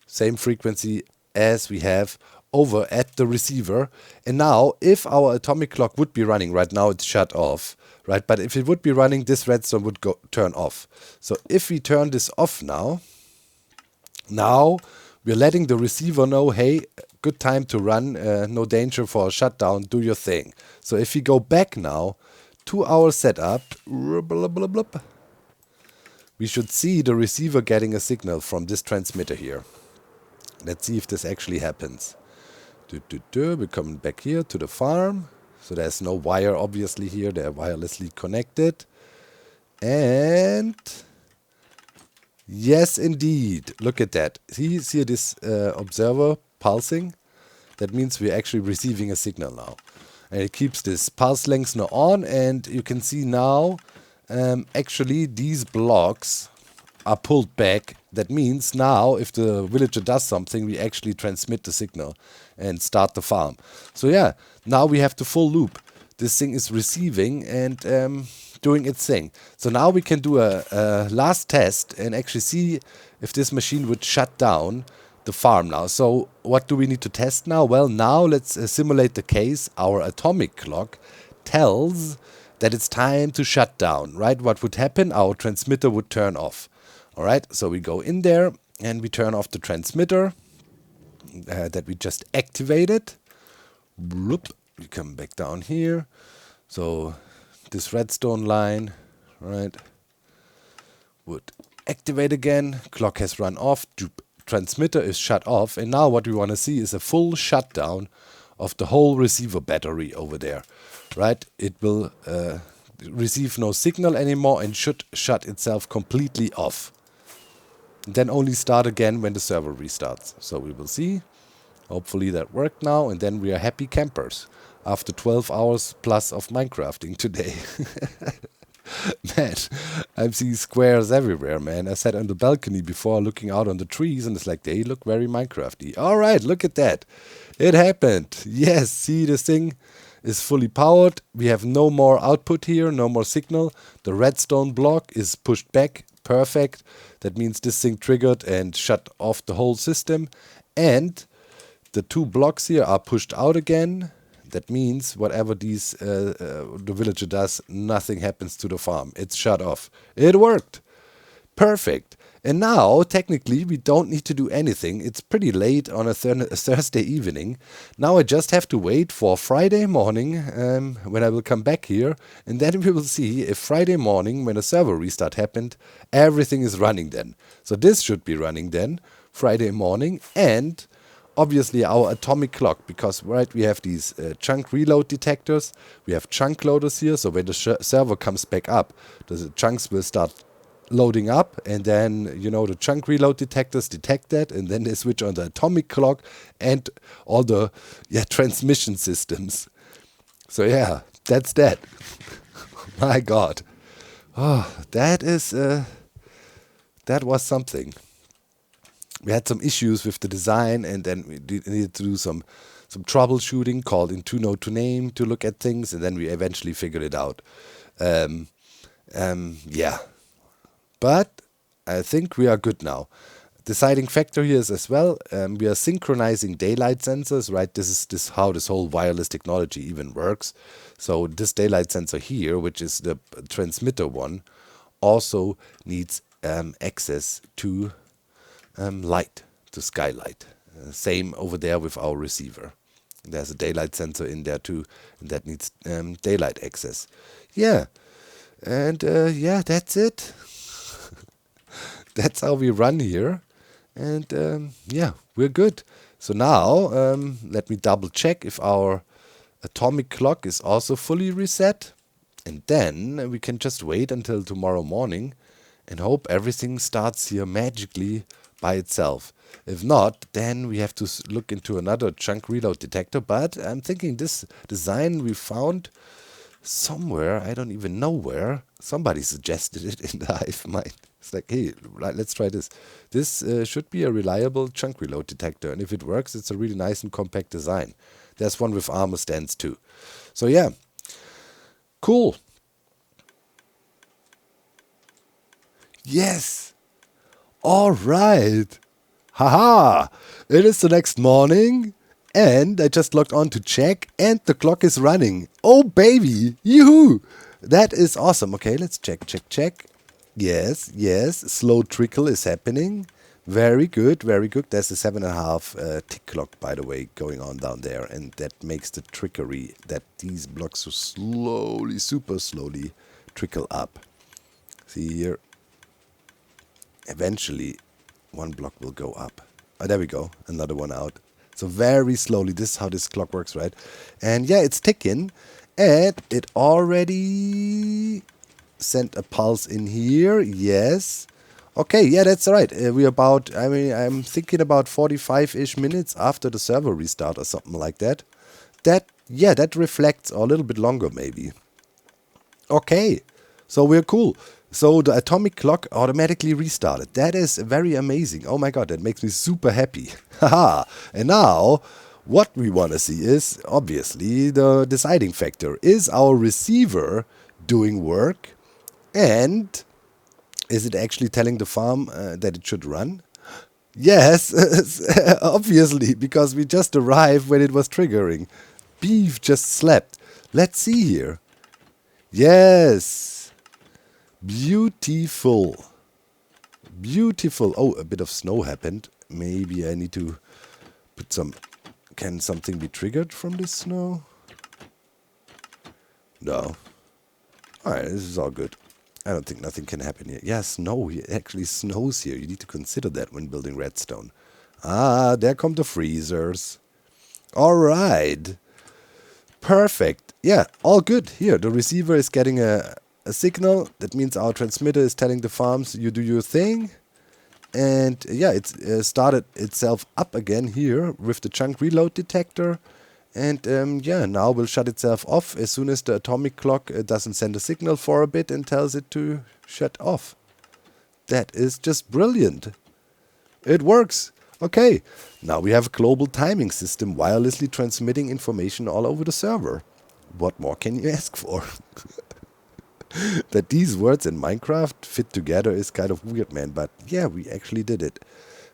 same frequency as we have over at the receiver. And now, if our atomic clock would be running right now, it's shut off, right? But if it would be running, this redstone would go turn off. So if we turn this off now we're letting the receiver know, hey, good time to run, no danger for a shutdown, do your thing. So if we go back now to our setup, we should see the receiver getting a signal from this transmitter here. Let's see if this actually happens. We're coming back here to the farm. So there's no wire obviously here, they're wirelessly connected. And yes, indeed. Look at that. See this observer pulsing? That means we're actually receiving a signal now. And it keeps this pulse lengthener on, and you can see now actually these blocks are pulled back. That means now if the villager does something, we actually transmit the signal and start the farm. So yeah, now we have the full loop. This thing is receiving and doing its thing. So now we can do a last test and actually see if this machine would shut down the farm now. So what do we need to test now? Well, now let's simulate the case. Our atomic clock tells that it's time to shut down, right? What would happen? Our transmitter would turn off. All right, so we go in there and we turn off the transmitter that we just activated. Bloop. We come back down here. So this redstone line, right, would activate again. Clock has run off. Transmitter is shut off. And now what we want to see is a full shutdown of the whole receiver battery over there, right? It will receive no signal anymore and should shut itself completely off. Then only start again when the server restarts. So we will see. Hopefully that worked now, and then we are happy campers after 12 hours plus of Minecrafting today. Man, I'm seeing squares everywhere, man. I sat on the balcony before looking out on the trees, and it's like, they look very Minecrafty. All right, look at that. It happened. Yes, see, this thing is fully powered. We have no more output here, no more signal. The redstone block is pushed back. Perfect. That means this thing triggered and shut off the whole system. And the 2 blocks here are pushed out again. That means whatever the villager does, nothing happens to the farm. It's shut off. It worked. Perfect. And now, technically, we don't need to do anything. It's pretty late on a Thursday evening. Now I just have to wait for Friday morning when I will come back here. And then we will see if Friday morning, when a server restart happened, everything is running then. So this should be running then Friday morning, and obviously our atomic clock, because right, we have these chunk reload detectors, we have chunk loaders here, so when the server comes back up, the chunks will start loading up, and then, you know, the chunk reload detectors detect that, and then they switch on the atomic clock and all the transmission systems. So yeah, that's that. My God. Oh, that was something. We had some issues with the design, and then we needed to do some troubleshooting, called in to to name to look at things, and then we eventually figured it out. Yeah, but I think we are good now. Deciding factor here is as well, we are synchronizing daylight sensors, right? This is how this whole wireless technology even works. So this daylight sensor here, which is the transmitter one, also needs access to light, to skylight. Same over there with our receiver. There's a daylight sensor in there too, and that needs daylight access. Yeah, and yeah, that's it. That's how we run here, and yeah, we're good. So now, let me double check if our atomic clock is also fully reset, and then we can just wait until tomorrow morning and hope everything starts here magically by itself. If not, then we have to look into another chunk reload detector, but I'm thinking this design we found somewhere, I don't even know where, somebody suggested it in the hive mind. It's like, hey, let's try this. This should be a reliable chunk reload detector, and if it works, it's a really nice and compact design. There's one with armor stands too. So yeah, cool. Yes. All right. Haha. It is the next morning, and I just logged on to check, and the clock is running. Oh, baby. Yoo-hoo. That is awesome. Okay, let's check. Yes. Slow trickle is happening. Very good, very good. There's a 7.5 tick clock, by the way, going on down there, and that makes the trickery that these blocks so slowly, super slowly trickle up. See here. Eventually, one block will go up. Oh, there we go. Another one out. So very slowly. This is how this clock works, right? And yeah, it's ticking. And it already sent a pulse in here. Yes. Okay, yeah, that's right. We're about, I mean, I'm thinking about 45-ish minutes after the server restart or something like that. Yeah, that reflects, or a little bit longer maybe. Okay, so we're cool. So the atomic clock automatically restarted. That is very amazing. Oh my God, that makes me super happy. Haha. And now, what we want to see is, obviously, the deciding factor. Is our receiver doing work? And is it actually telling the farm that it should run? Yes, obviously, because we just arrived when it was triggering. Beef just slept. Let's see here. Yes. Beautiful. Beautiful. Oh, a bit of snow happened. Maybe I need to put some... Can something be triggered from this snow? No. Alright, this is all good. I don't think nothing can happen here. Yeah, snow. It actually snows here. You need to consider that when building redstone. Ah, there come the freezers. Alright. Perfect. Yeah, all good. Here, the receiver is getting a signal. That means our transmitter is telling the farms, you do your thing. And yeah, it's started itself up again here with the chunk reload detector. And yeah, now will shut itself off as soon as the atomic clock doesn't send a signal for a bit and tells it to shut off. That is just brilliant. It works. Okay, now we have a global timing system wirelessly transmitting information all over the server. What more can you ask for? That these words in Minecraft fit together is kind of weird, man, but yeah, we actually did it.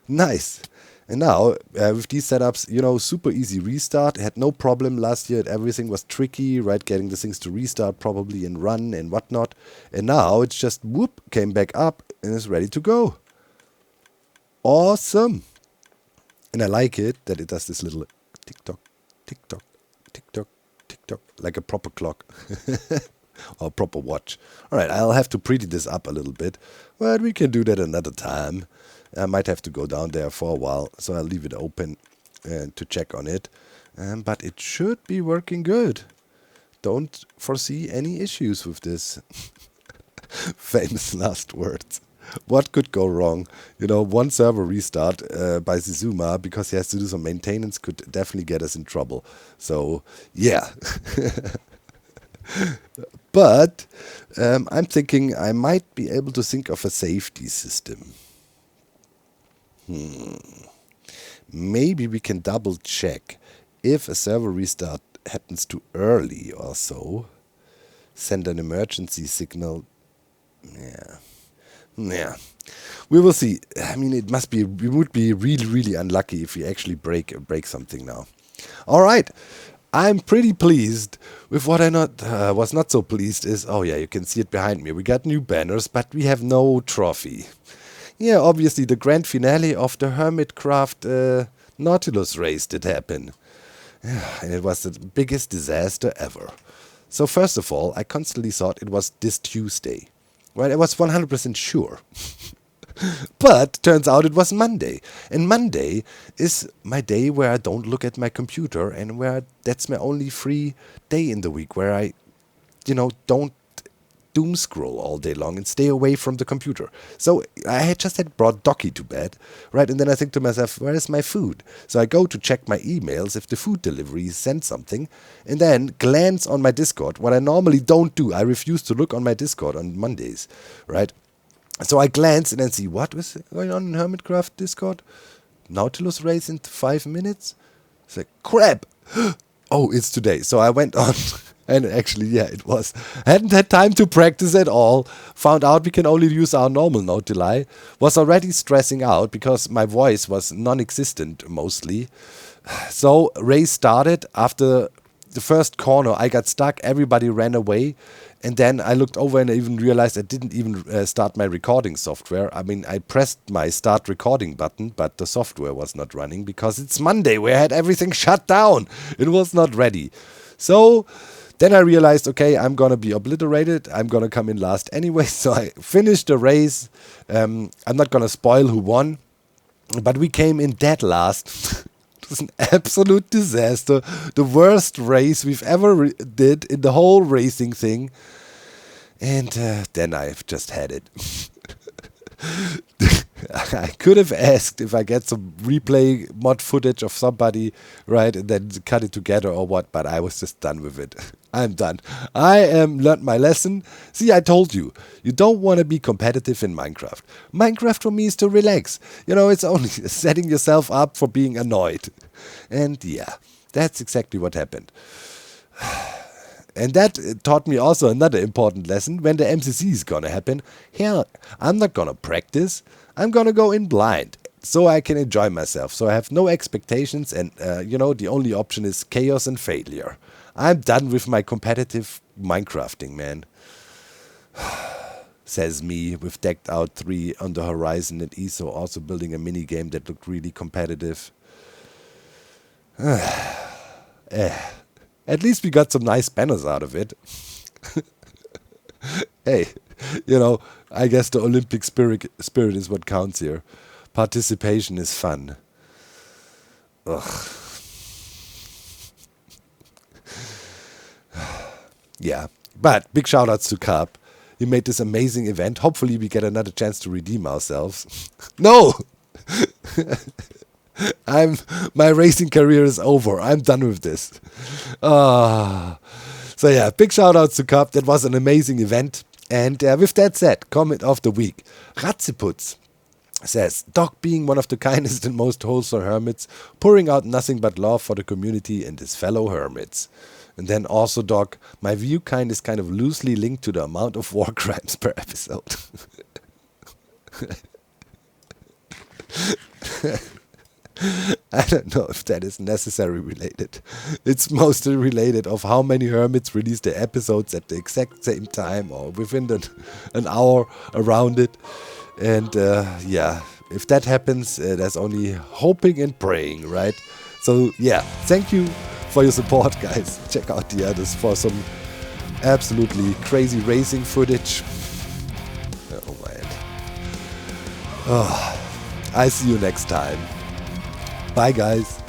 Nice. And now, with these setups, you know, super easy restart. Had no problem last year. Everything was tricky, right? Getting the things to restart probably and run and whatnot. And now it's just, whoop, came back up and is ready to go. Awesome. And I like it that it does this little tick-tock, tick-tock, tick-tock, tick-tock, like a proper clock. Or a proper watch. Alright, I'll have to pretty this up a little bit. But we can do that another time. I might have to go down there for a while, so I'll leave it open to check on it. But it should be working good. Don't foresee any issues with this. Famous last words. What could go wrong? You know, one server restart by Zizuma because he has to do some maintenance could definitely get us in trouble. So, yeah. But I'm thinking I might be able to think of a safety system. Maybe we can double check if a server restart happens too early or so. Send an emergency signal. Yeah. We will see. I mean, we would be really, really unlucky if we actually break something now. All right. I'm pretty pleased with what I was not so pleased is, oh yeah, you can see it behind me. We got new banners, but we have no trophy. Yeah, obviously the grand finale of the Hermitcraft Nautilus race did happen. And it was the biggest disaster ever. So first of all, I constantly thought it was this Tuesday. Well, I was 100% sure. But turns out it was Monday. And Monday is my day where I don't look at my computer and where that's my only free day in the week where I, don't doom scroll all day long and stay away from the computer. So I had just brought Docky to bed, right? And then I think to myself, where is my food? So I go to check my emails if the food delivery sent something, and then glance on my Discord, what I normally don't do. I refuse to look on my Discord on Mondays, right? So I glance and then see what was going on in Hermitcraft Discord. Nautilus race in 5 minutes? It's like, crap! Oh, it's today. So I went on, and actually, yeah, it was. Hadn't had time to practice at all. Found out we can only use our normal Nautili. Was already stressing out because my voice was non-existent mostly. So race started. After the first corner, I got stuck. Everybody ran away. And then I looked over and I even realized I didn't even start my recording software. I mean, I pressed my start recording button, but the software was not running because it's Monday where I had everything shut down. It was not ready. So then I realized, okay, I'm going to be obliterated. I'm going to come in last anyway. So I finished the race. I'm not going to spoil who won, but we came in dead last. It was an absolute disaster. The worst race we've ever did in the whole racing thing. And then I've just had it. I could have asked if I get some replay mod footage of somebody, right, and then cut it together or what, but I was just done with it. I'm done. I learned my lesson. See, I told you, you don't want to be competitive in Minecraft. Minecraft for me is to relax. It's only setting yourself up for being annoyed. And yeah, that's exactly what happened. And that taught me also another important lesson. When the MCC is gonna happen, hell, I'm not gonna practice. I'm gonna go in blind so I can enjoy myself. So I have no expectations and, the only option is chaos and failure. I'm done with my competitive Minecrafting, man. Says me, with Decked Out 3 on the horizon and ESO also building a mini game that looked really competitive. At least we got some nice banners out of it. Hey, I guess the Olympic spirit is what counts here. Participation is fun. Ugh. Yeah, but big shout outs to Carp. He made this amazing event. Hopefully we get another chance to redeem ourselves. No! My racing career is over. I'm done with this. So yeah, big shout outs to Cup. That was an amazing event. And with that said, comment of the week. Ratziputz says, Doc being one of the kindest and most wholesome hermits, pouring out nothing but love for the community and his fellow hermits. And then also, Doc, my view kind is kind of loosely linked to the amount of war crimes per episode. I don't know if that is necessarily related. It's mostly related of how many hermits release their episodes at the exact same time or within an hour around it. And yeah, if that happens, there's only hoping and praying, right? So yeah, thank you for your support, guys. Check out the others for some absolutely crazy racing footage. Oh man. Oh. I see you next time. Bye, guys.